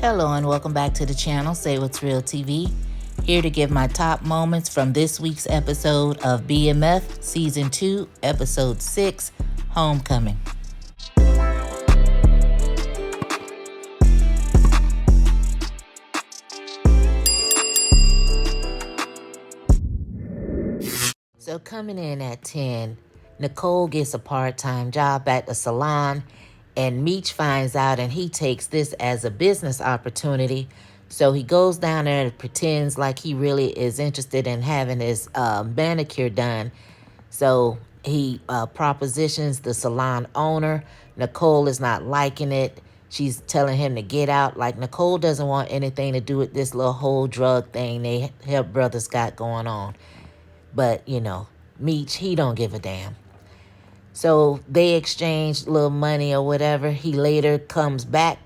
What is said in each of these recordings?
Hello and welcome back to the channel, Say What's Real TV. Here to give my top moments from this week's episode of BMF Season 2, Episode 6, Homecoming. So coming in at 10, Nicole gets a part-time job at the salon, and Meech finds out and he takes this as a business opportunity. So he goes down there and pretends like he really is interested in having his manicure done. So he propositions the salon owner. Nicole is not liking it. She's telling him to get out. Like, Nicole doesn't want anything to do with this little whole drug thing her brothers got going on. But, you know, Meech, he don't give a damn. So they exchange little money or whatever. He later comes back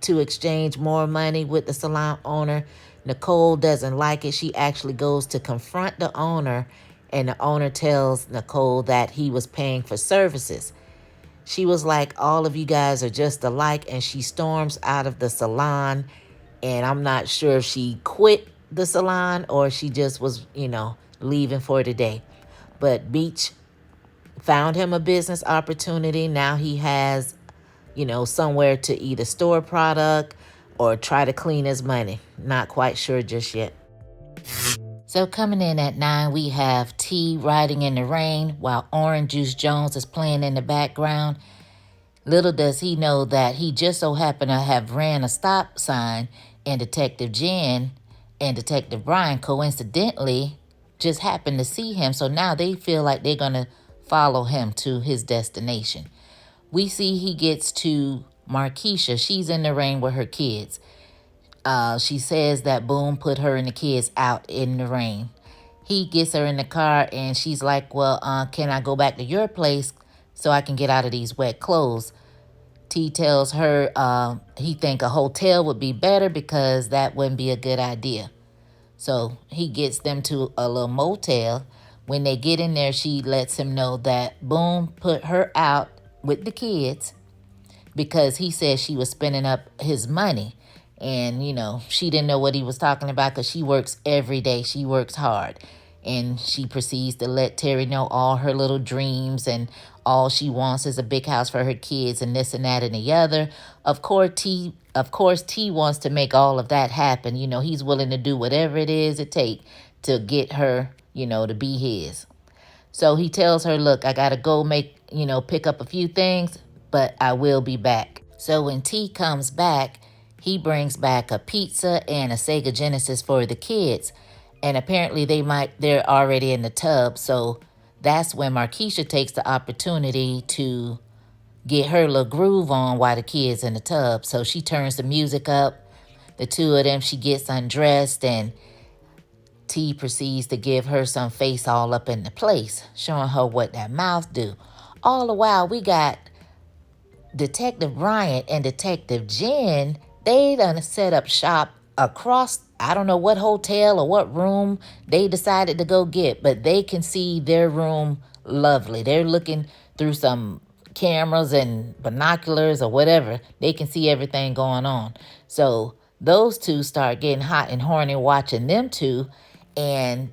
to exchange more money with the salon owner. Nicole doesn't like it. She actually goes to confront the owner, and the owner tells Nicole that he was paying for services. She was like, all of you guys are just alike, and she storms out of the salon. And I'm not sure if she quit the salon or she just was, leaving for the day. But Meech found him a business opportunity. Now he has, somewhere to either store product or try to clean his money. Not quite sure just yet. So coming in at 9, we have T riding in the rain while Orange Juice Jones is playing in the background. Little does he know that he just so happened to have ran a stop sign, and Detective Jen and Detective Brian coincidentally just happened to see him. So now they feel like they're going to follow him to his destination. We see he gets to Markeisha. She's in the rain with her kids. She says that Boom put her and the kids out in the rain. He gets her in the car and she's like, well, can I go back to your place so I can get out of these wet clothes? T tells her he think a hotel would be better because that wouldn't be a good idea. So he gets them to a little motel. When they get in there, she lets him know that Boom put her out with the kids because he said she was spending up his money. And, she didn't know what he was talking about because she works every day. She works hard. And she proceeds to let Terry know all her little dreams, and all she wants is a big house for her kids and this and that and the other. Of course, T wants to make all of that happen. He's willing to do whatever it is it takes to get her, to be his. So he tells her, look, I got to go pick up a few things, but I will be back. So when T comes back, he brings back a pizza and a Sega Genesis for the kids. And apparently they're already in the tub. So that's when Markeisha takes the opportunity to get her little groove on while the kids in the tub. So she turns the music up. The two of them, she gets undressed, and T proceeds to give her some face all up in the place, showing her what that mouth do. All the while, we got Detective Bryant and Detective Jen. They done set up shop across, I don't know what hotel or what room they decided to go get, but they can see their room lovely. They're looking through some cameras and binoculars or whatever. They can see everything going on. So those two start getting hot and horny watching them two. And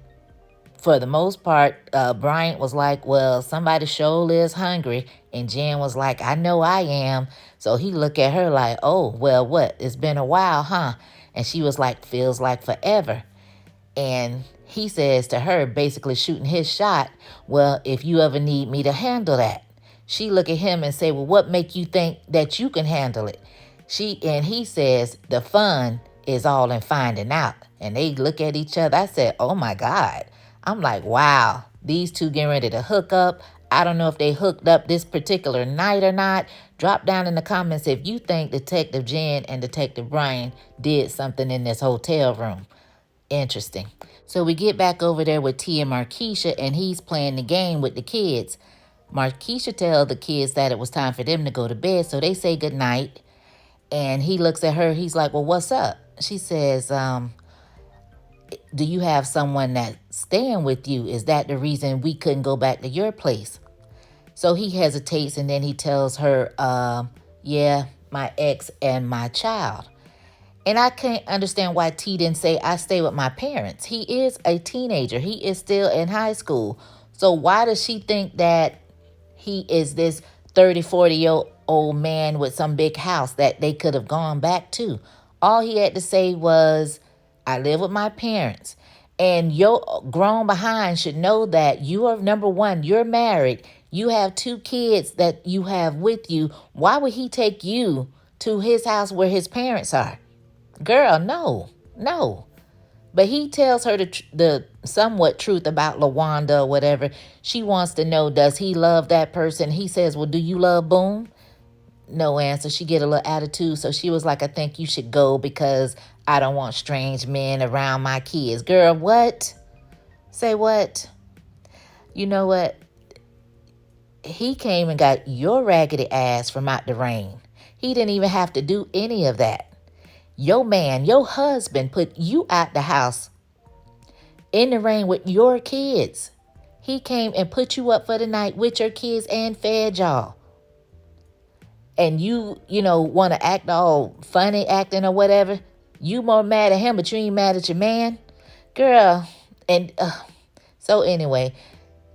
for the most part, Bryant was like, well, somebody sure is hungry. And Jen was like, I know I am. So he looked at her like, oh, well, what? It's been a while, huh? And she was like, feels like forever. And he says to her, basically shooting his shot, well, if you ever need me to handle that. She look at him and say, well, what make you think that you can handle it? And he says, the fun is all in finding out. And they look at each other. I said, oh my God. I'm like, wow, these two getting ready to hook up. I don't know if they hooked up this particular night or not. Drop down in the comments if you think Detective Jen and Detective Brian did something in this hotel room. Interesting. So we get back over there with T and Markeisha, and he's playing the game with the kids. Markeisha tells the kids that it was time for them to go to bed, so they say goodnight. And he looks at her. He's like, well, what's up? She says, do you have someone that's staying with you? Is that the reason we couldn't go back to your place? So he hesitates and then he tells her, yeah, my ex and my child. And I can't understand why T didn't say, I stay with my parents. He is a teenager. He is still in high school. So why does she think that he is this 30, 40-year-old man with some big house that they could have gone back to? All he had to say was, I live with my parents. And your grown behind should know that you are, number one, you're married. You have 2 kids that you have with you. Why would he take you to his house where his parents are? Girl, no. But he tells her the somewhat truth about LaWanda or whatever. She wants to know, does he love that person? He says, well, do you love Boom? No answer. She get a little attitude. So she was like, I think you should go because I don't want strange men around my kids. Girl, what? Say what? You know what? He came and got your raggedy ass from out the rain. He didn't even have to do any of that. Your man, your husband put you out the house in the rain with your kids. He came and put you up for the night with your kids and fed y'all. And you want to act all funny acting or whatever. You more mad at him, but you ain't mad at your man. Girl. And so anyway,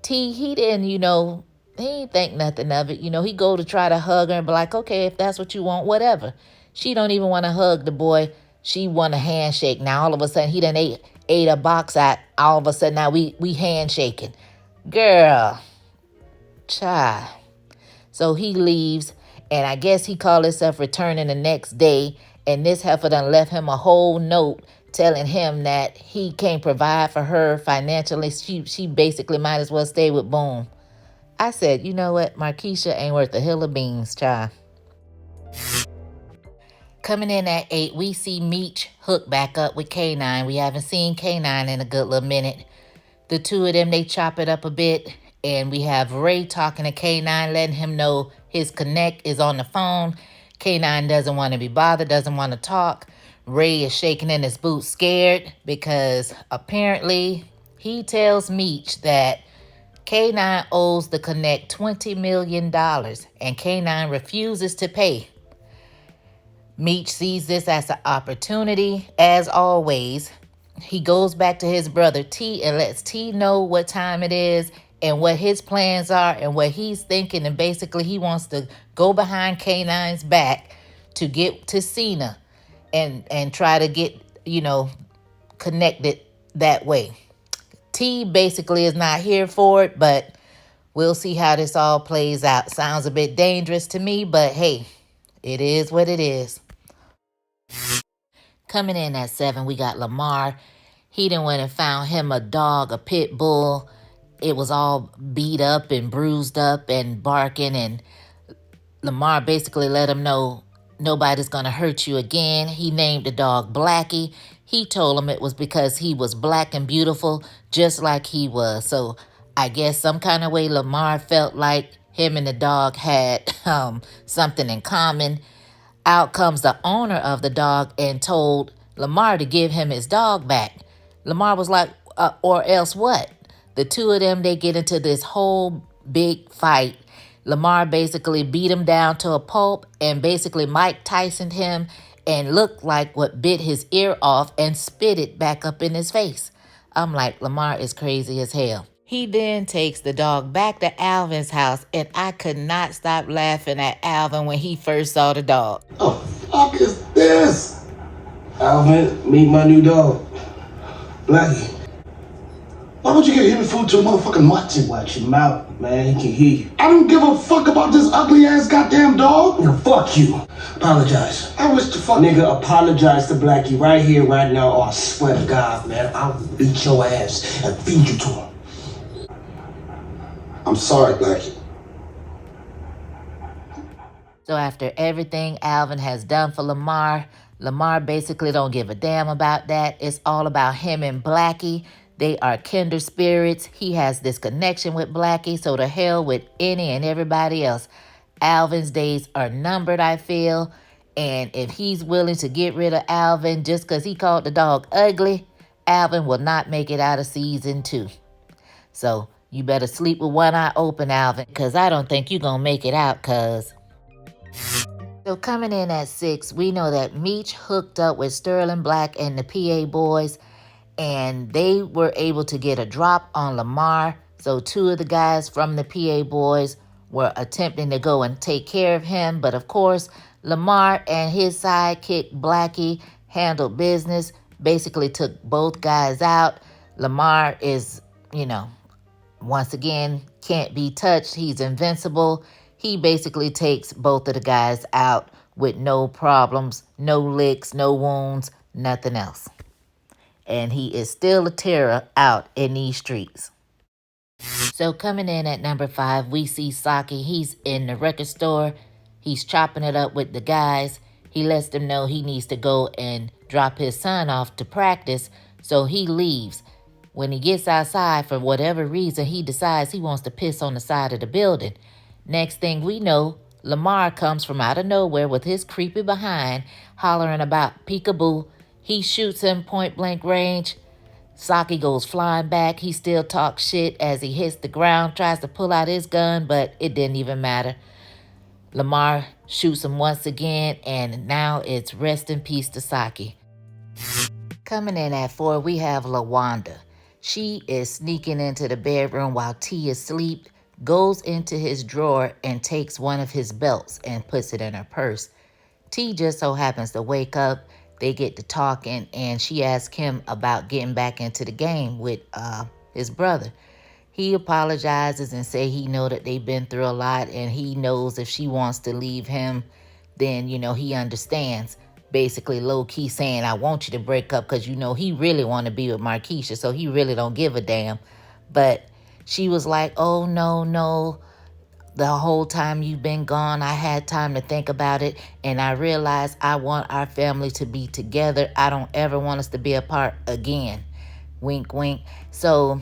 T, he didn't, he didn't think nothing of it. He go to try to hug her and be like, okay, if that's what you want, whatever. She don't even want to hug the boy. She want a handshake. Now, all of a sudden, he done ate a box out. All of a sudden, now we handshaking. Girl. Child. So he leaves, and I guess he called himself returning the next day, and this heifer done left him a whole note telling him that he can't provide for her financially. She basically might as well stay with Boom. I said, you know what? Markeisha ain't worth a hill of beans, child. Coming in at 8, we see Meech hook back up with Canine. We haven't seen Canine in a good little minute. The two of them, they chop it up a bit. And we have Ray talking to Canine, letting him know his connect is on the phone. Canine doesn't want to be bothered, doesn't want to talk. Ray is shaking in his boots, scared, because apparently he tells Meech that Canine owes the connect $20 million. And Canine refuses to pay. Meech sees this as an opportunity, as always. He goes back to his brother T and lets T know what time it is and what his plans are and what he's thinking. And basically he wants to go behind Canine's back to get to Cena and try to get, connected that way. T basically is not here for it, but we'll see how this all plays out. Sounds a bit dangerous to me, but hey, it is what it is. Coming in at 7, we got Lamar. He done went and found him a dog, a pit bull. It was all beat up and bruised up and barking. And Lamar basically let him know nobody's going to hurt you again. He named the dog Blackie. He told him it was because he was black and beautiful, just like he was. So I guess some kind of way Lamar felt like him and the dog had something in common. Out comes the owner of the dog and told Lamar to give him his dog back. Lamar was like, or else what? The two of them, they get into this whole big fight. Lamar basically beat him down to a pulp and basically Mike Tyson'd him and looked like what bit his ear off and spit it back up in his face. I'm like, Lamar is crazy as hell. He then takes the dog back to Alvin's house, and I could not stop laughing at Alvin when he first saw the dog. Oh, fuck is this? Alvin, meet my new dog, Blackie. Why would you give him food to a motherfucking mutt? Watch your mouth, man. He can hear you. I don't give a fuck about this ugly ass goddamn dog. Nigga, fuck you. Apologize. I wish to fuck. Nigga, apologize to Blackie right here, right now, or I swear to God, man, I'll beat your ass and feed you to him. I'm sorry, Blackie. So after everything Alvin has done for Lamar, Lamar basically don't give a damn about that. It's all about him and Blackie. They are kindred spirits. He has this connection with Blackie, so to hell with any and everybody else. Alvin's days are numbered, I feel. And if he's willing to get rid of Alvin just because he called the dog ugly, Alvin will not make it out of season 2. So You better sleep with one eye open, Alvin, because I don't think you're going to make it out, cuz. So coming in at 6, we know that Meech hooked up with Sterling Black and the PA boys, and they were able to get a drop on Lamar. So 2 of the guys from the PA boys were attempting to go and take care of him. But of course, Lamar and his sidekick, Blackie, handled business, basically took both guys out. Lamar is, once again, can't be touched. He's invincible. He basically takes both of the guys out with no problems, no licks, no wounds, nothing else. And he is still a terror out in these streets. So coming in at number 5, we see Saki. He's in the record store. He's chopping it up with the guys. He lets them know he needs to go and drop his son off to practice, so he leaves. When he gets outside, for whatever reason, he decides he wants to piss on the side of the building. Next thing we know, Lamar comes from out of nowhere with his creepy behind, hollering about peekaboo. He shoots him point blank range. Saki goes flying back. He still talks shit as he hits the ground, tries to pull out his gun, but it didn't even matter. Lamar shoots him once again, and now it's rest in peace to Saki. Coming in at 4, we have LaWanda. She is sneaking into the bedroom while T is asleep, goes into his drawer and takes one of his belts and puts it in her purse. T just so happens to wake up. They get to talking, and she asks him about getting back into the game with his brother. He apologizes and say he know that they've been through a lot, and he knows if she wants to leave him, then, he understands. Basically, low-key saying, I want you to break up because, he really want to be with Markeisha, so he really don't give a damn. But she was like, oh, no. The whole time you've been gone, I had time to think about it, and I realized I want our family to be together. I don't ever want us to be apart again. Wink, wink. So,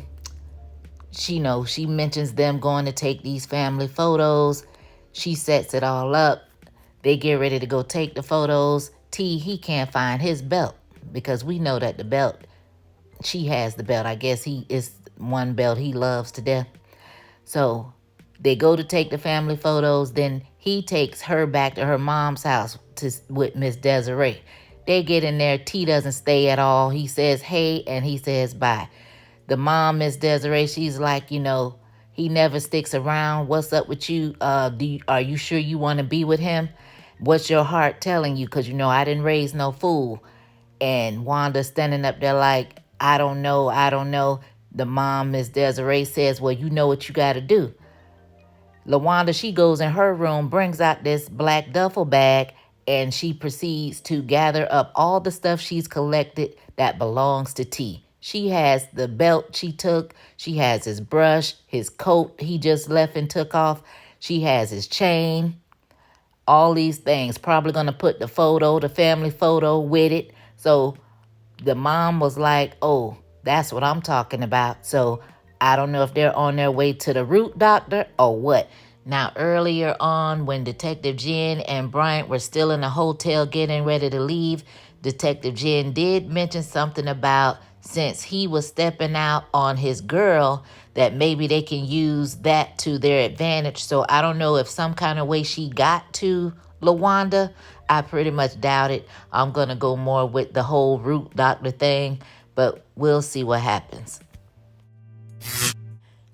she mentions them going to take these family photos. She sets it all up. They get ready to go take the photos. T, he can't find his belt because we know that the belt, she has the belt. I guess he is one belt he loves to death. So they go to take the family photos. Then he takes her back to her mom's house with Miss Desiree. They get in there. T doesn't stay at all. He says, hey, and he says, bye. The mom, Miss Desiree, she's like, he never sticks around. What's up with you? Are you sure you want to be with him? What's your heart telling you? Because, I didn't raise no fool. And Wanda standing up there like, I don't know. The mom, Miss Desiree, says, well, you know what you got to do. LaWanda, she goes in her room, brings out this black duffel bag, and she proceeds to gather up all the stuff she's collected that belongs to T. She has the belt she took. She has his brush, his coat he just left and took off. She has his chain, all these things. Probably going to put the family photo with it. So the mom was like, oh, that's what I'm talking about. So I don't know if they're on their way to the root doctor or what. Now, earlier on, when Detective Jen and Bryant were still in the hotel getting ready to leave, Detective Jen did mention something about since he was stepping out on his girl, that maybe they can use that to their advantage. So I don't know if some kind of way she got to LaWanda. I pretty much doubt it. I'm going to go more with the whole root doctor thing, but we'll see what happens.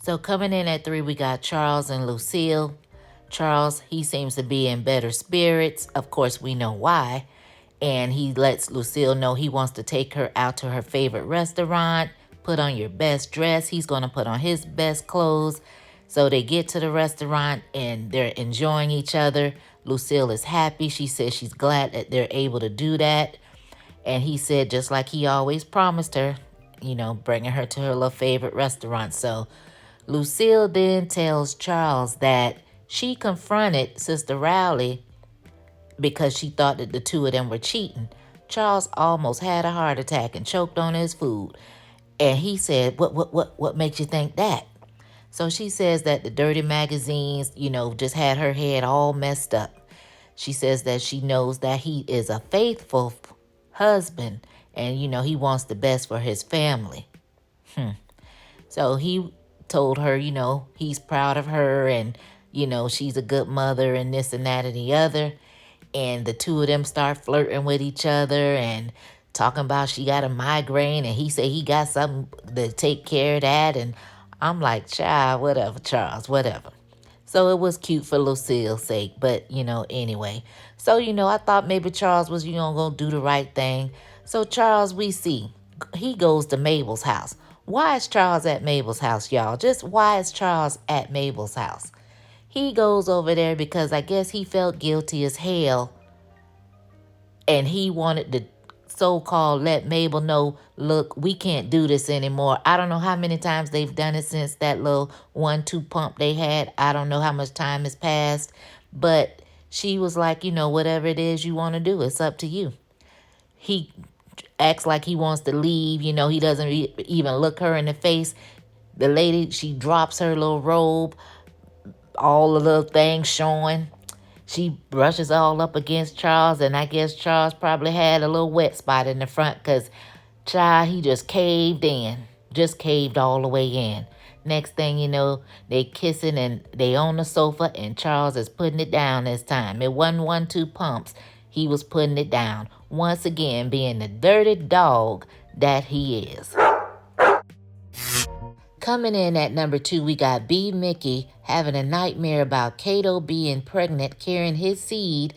So coming in at 3, we got Charles and Lucille. Charles, he seems to be in better spirits. Of course, we know why. And he lets Lucille know he wants to take her out to her favorite restaurant. Put on your best dress. He's going to put on his best clothes. So they get to the restaurant and they're enjoying each other. Lucille is happy. She says she's glad that they're able to do that. And he said, just like he always promised her, bringing her to her little favorite restaurant. So Lucille then tells Charles that she confronted Sister Rowley because she thought that the 2 of them were cheating. Charles almost had a heart attack and choked on his food. And he said, what makes you think that? So she says that the dirty magazines, just had her head all messed up. She says that she knows that he is a faithful husband and, he wants the best for his family. So he told her, he's proud of her and, she's a good mother and this and that and the other. And the two of them start flirting with each other and talking about she got a migraine and he said he got something to take care of that. And I'm like, child, whatever, Charles, whatever. So it was cute for Lucille's sake, but, anyway. So, I thought maybe Charles was, going to do the right thing. So Charles, we see, he goes to Mabel's house. Why is Charles at Mabel's house, y'all? Just why is Charles at Mabel's house? He goes over there because I guess he felt guilty as hell. And he wanted to so-called let Mabel know, look, we can't do this anymore. I don't know how many times they've done it since that little 1-2 pump they had. I don't know how much time has passed. But she was like, whatever it is you want to do, it's up to you. He acts like he wants to leave. He doesn't even look her in the face. The lady, she drops her little robe, all the little things showing. She brushes all up against Charles, and I guess Charles probably had a little wet spot in the front because, child, he just caved in. Just caved all the way in. Next thing you know, they kissing and they on the sofa, and Charles is putting it down this time. It wasn't 1-2 pumps. He was putting it down. Once again, being the dirty dog that he is. Coming in at number 2, we got B. Mickey having a nightmare about Kato being pregnant, carrying his seed,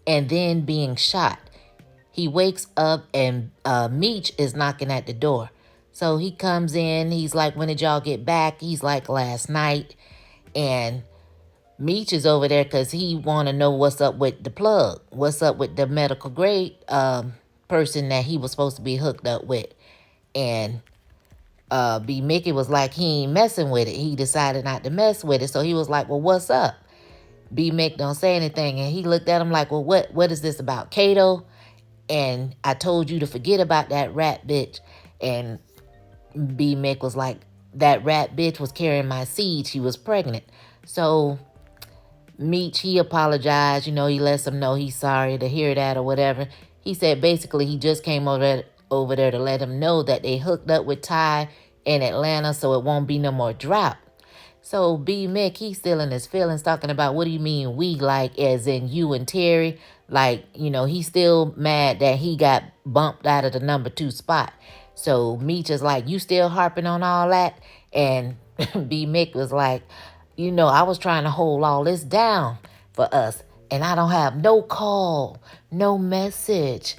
and then being shot. He wakes up and Meech is knocking at the door. So he comes in. He's like, when did y'all get back? He's like, last night. And Meech is over there because he want to know what's up with the plug. What's up with the medical grade person that he was supposed to be hooked up with. And B. Mickey was like, he ain't messing with it. He decided not to mess with it. So he was like, well, what's up? B. Mick don't say anything. And he looked at him like, well, what is this about, Kato? And I told you to forget about that rat bitch. And B. Mick was like, that rat bitch was carrying my seed. She was pregnant. So Meech, he apologized. He lets him know he's sorry to hear that or whatever. He said basically he just came over there to let him know that they hooked up with Ty in Atlanta, so it won't be no more drought. So B. Mick, he's still in his feelings, talking about, what do you mean we, like as in you and Terry? Like, he's still mad that he got bumped out of the number 2 spot. So Meech is like, you still harping on all that? And B. Mick was like, I was trying to hold all this down for us, and I don't have no call, no message.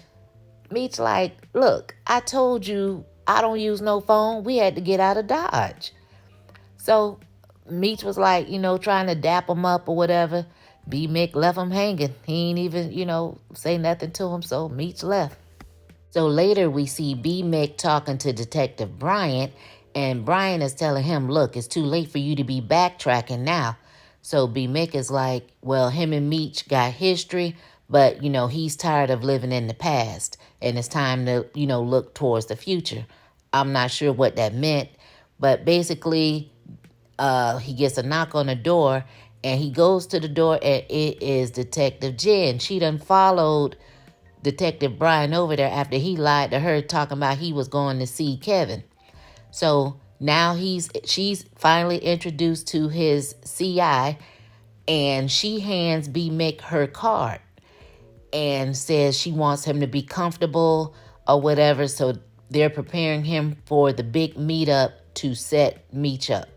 Meech like, look, I told you I don't use no phone. We had to get out of Dodge. So Meech was like, trying to dap him up or whatever. B. Mick left him hanging. He ain't even, say nothing to him, so Meech left. So later we see B. Mick talking to Detective Bryant, and Bryant is telling him, look, it's too late for you to be backtracking now. So B. Mick is like, well, him and Meech got history, but, he's tired of living in the past, and it's time to, look towards the future. I'm not sure what that meant, but basically he gets a knock on the door, and he goes to the door, and it is Detective Jen. She done followed Detective Brian over there after he lied to her, talking about he was going to see Kevin. So now she's finally introduced to his CI, and she hands B. Mick her card and says she wants him to be comfortable or whatever. So they're preparing him for the big meetup to set Meech up.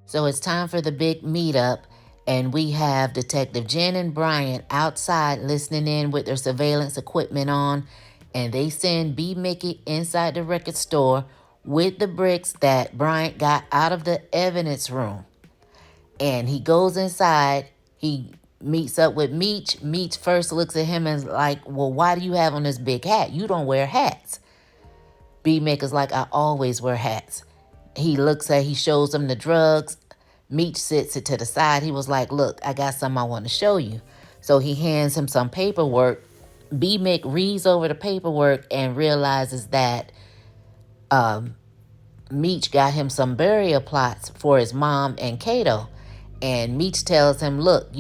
So it's time for the big meetup, and we have Detective Jen and Bryant outside listening in with their surveillance equipment on, and they send B. Mickey inside the record store with the bricks that Bryant got out of the evidence room. And he goes inside, he meets up with Meech. Meech first looks at him and is like, well, why do you have on this big hat? You don't wear hats. B. Mick is like, I always wear hats. He shows him the drugs. Meech sits it to the side. He was like, look, I got something I want to show you. So he hands him some paperwork. B. Mick reads over the paperwork and realizes that Meech got him some burial plots for his mom and Kato. And Meech tells him, look,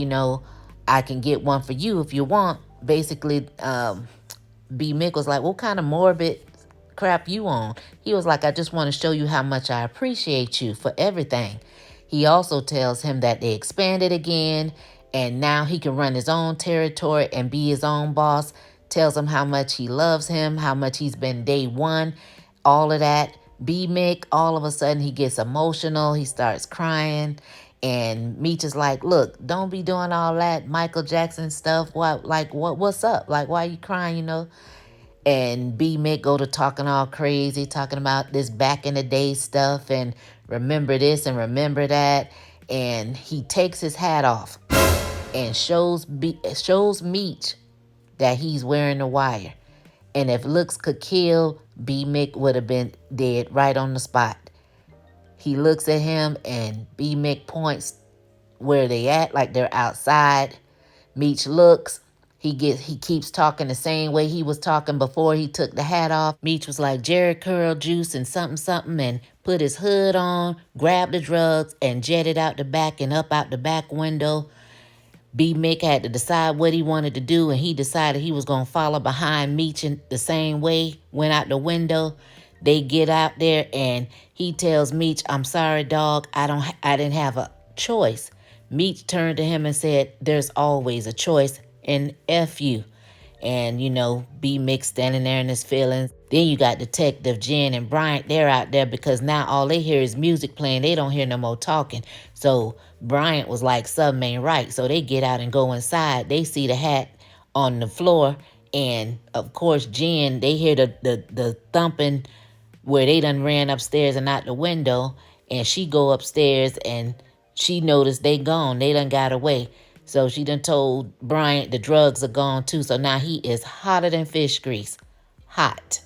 I can get one for you if you want. Basically, B. Mick was like, what kind of morbid crap you on. He was like, I just want to show you how much I appreciate you for everything. He also tells him that they expanded again, and now he can run his own territory and be his own boss. Tells him how much he loves him, how much he's been day one, all of that. B-Mick, all of a sudden, he gets emotional. He starts crying. And Meech is like, look, don't be doing all that Michael Jackson stuff. What's up? Like, why are you crying, you know? And B-Mick go to talking all crazy, talking about this back in the day stuff and remember this and remember that. And he takes his hat off and shows Meech that he's wearing the wire. And if looks could kill, B-Mick would have been dead right on the spot. He looks at him and B-Mick points where they at, like they're outside. Meech looks. He keeps talking the same way he was talking before he took the hat off. Meech was like Jerry Curl juice and something and put his hood on, grabbed the drugs and jetted out the back and up out the back window. B-Mick had to decide what he wanted to do, and he decided he was going to follow behind Meech in the same way, went out the window. They get out there and he tells Meech, I'm sorry, dog. I didn't have a choice. Meech turned to him and said, there's always a choice, and F you. And, you know, B-Mick standing there in his feelings. Then you got Detective Jen and Bryant. They're out there because now all they hear is music playing. They don't hear no more talking. So Bryant was like, something ain't right. So they get out and go inside. They see the hat on the floor. And, of course, Jen, they hear the thumping where they done ran upstairs and out the window. And she go upstairs and she noticed they gone. They done got away. So she done told Bryant the drugs are gone too. So now he is hotter than fish grease. Hot.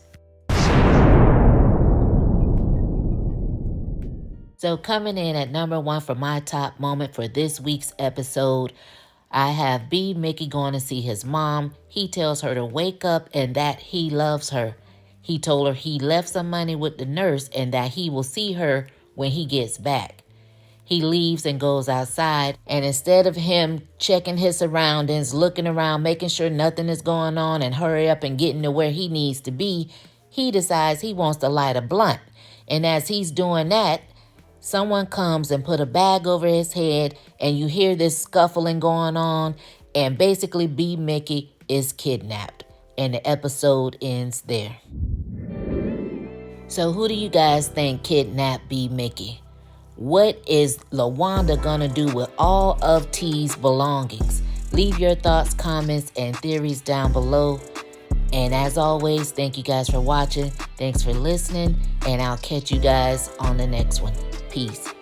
So coming in at number 1 for my top moment for this week's episode, I have B-Mickey going to see his mom. He tells her to wake up and that he loves her. He told her he left some money with the nurse and that he will see her when he gets back. He leaves and goes outside, and instead of him checking his surroundings, looking around, making sure nothing is going on and hurry up and getting to where he needs to be, he decides he wants to light a blunt. And as he's doing that, someone comes and put a bag over his head, and you hear this scuffling going on, and basically B-Mickey is kidnapped. And the episode ends there. So who do you guys think kidnapped B-Mickey? What is LaWanda gonna do with all of T's belongings? Leave your thoughts, comments, and theories down below. And as always, thank you guys for watching. Thanks for listening, and I'll catch you guys on the next one. Peace.